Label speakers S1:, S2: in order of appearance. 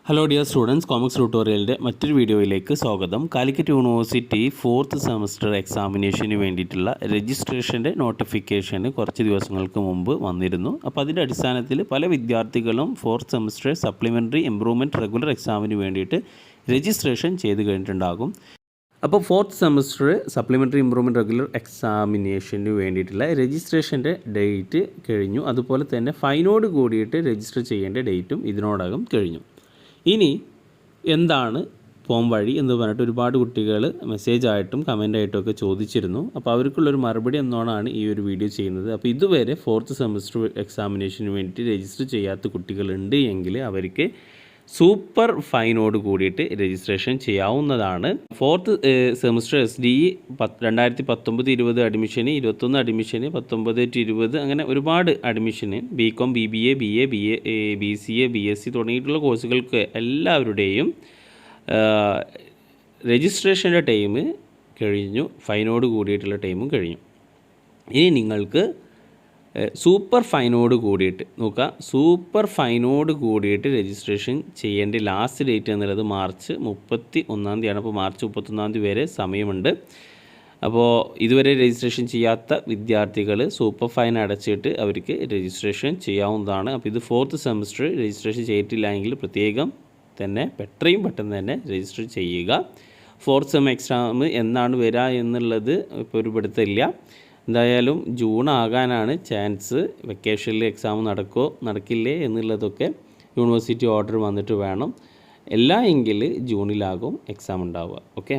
S1: Hello dear students, comics ട്യൂട്ടോറിയലിൻ്റെ മറ്റൊരു വീഡിയോയിലേക്ക് സ്വാഗതം. കാലിക്കറ്റ് യൂണിവേഴ്സിറ്റി 4th സെമസ്റ്റർ എക്സാമിനേഷന് വേണ്ടിയിട്ടുള്ള രജിസ്ട്രേഷൻ്റെ നോട്ടിഫിക്കേഷന് കുറച്ച് ദിവസങ്ങൾക്ക് മുമ്പ് വന്നിരുന്നു. അപ്പോൾ അതിൻ്റെ അടിസ്ഥാനത്തിൽ പല വിദ്യാർത്ഥികളും 4th semester supplementary improvement regular എക്സാമിന് വേണ്ടിയിട്ട് രജിസ്ട്രേഷൻ ചെയ്ത് കഴിഞ്ഞിട്ടുണ്ടാകും. അപ്പോൾ 4th semester supplementary improvement regular എക്സാമിനേഷന് വേണ്ടിയിട്ടുള്ള രജിസ്ട്രേഷൻ്റെ ഡേറ്റ് കഴിഞ്ഞു. അതുപോലെ തന്നെ ഫൈനോട് കൂടിയിട്ട് രജിസ്റ്റർ ചെയ്യേണ്ട ഡേറ്റും ഇതിനോടകം കഴിഞ്ഞു. ഇനി എന്താണ് പോം വഴി എന്ന് പറഞ്ഞിട്ട് ഒരുപാട് കുട്ടികൾ മെസ്സേജായിട്ടും കമൻ്റായിട്ടും ഒക്കെ ചോദിച്ചിരുന്നു. അപ്പോൾ അവർക്കുള്ളൊരു മറുപടി എന്നോണാണ് ഈ ഒരു വീഡിയോ ചെയ്യുന്നത്. അപ്പോൾ ഇതുവരെ 4th സെമസ്റ്റർ എക്സാമിനേഷന് വേണ്ടിയിട്ട് രജിസ്റ്റർ ചെയ്യാത്ത കുട്ടികളുണ്ട് എങ്കിൽ അവർക്ക് സൂപ്പർ ഫൈനോട് കൂടിയിട്ട് രജിസ്ട്രേഷൻ ചെയ്യാവുന്നതാണ്. 4th സെമസ്റ്റർ SDE 2019-20 അഡ്മിഷന്, 21 അഡ്മിഷന്, 19-20 അങ്ങനെ ഒരുപാട് അഡ്മിഷന്, BCom, BBA, BA, BCA, BSc തുടങ്ങിയിട്ടുള്ള കോഴ്സുകൾക്ക് എല്ലാവരുടെയും രജിസ്ട്രേഷൻ്റെ ടൈം കഴിഞ്ഞു, ഫൈനോട് കൂടിയിട്ടുള്ള ടൈമും കഴിഞ്ഞു. ഇനി നിങ്ങൾക്ക് സൂപ്പർ ഫൈനോട് കൂടിയിട്ട് നോക്കുക. സൂപ്പർ ഫൈനോട് കൂടിയിട്ട് രജിസ്ട്രേഷൻ ചെയ്യേണ്ട ലാസ്റ്റ് ഡേറ്റ് എന്നുള്ളത് മാർച്ച് 31 അപ്പോൾ മാർച്ച് 31 വരെ സമയമുണ്ട്. അപ്പോൾ ഇതുവരെ രജിസ്ട്രേഷൻ ചെയ്യാത്ത വിദ്യാർത്ഥികൾ സൂപ്പർ ഫൈൻ അടച്ചിട്ട് അവർക്ക് രജിസ്ട്രേഷൻ ചെയ്യാവുന്നതാണ്. അപ്പോൾ ഇത് 4th സെമസ്റ്റർ രജിസ്ട്രേഷൻ ചെയ്തിട്ടില്ല എങ്കിൽ പ്രത്യേകം തന്നെ എത്രയും പെട്ടെന്ന് തന്നെ രജിസ്റ്റർ ചെയ്യുക. 4th സെം എക്സാം എന്നാണ് വരിക എന്നുള്ളത് ഇപ്പോൾ ഒരു പിടുത്തമില്ല. എന്തായാലും ജൂൺ ആകാനാണ് ചാൻസ്. വെക്കേഷനിൽ എക്സാം നടക്കില്ലേ എന്നുള്ളതൊക്കെ യൂണിവേഴ്സിറ്റി ഓർഡർ വന്നിട്ട് വേണം. എങ്കിൽ ജൂണിലാകും എക്സാം ഉണ്ടാവുക. ഓക്കെ.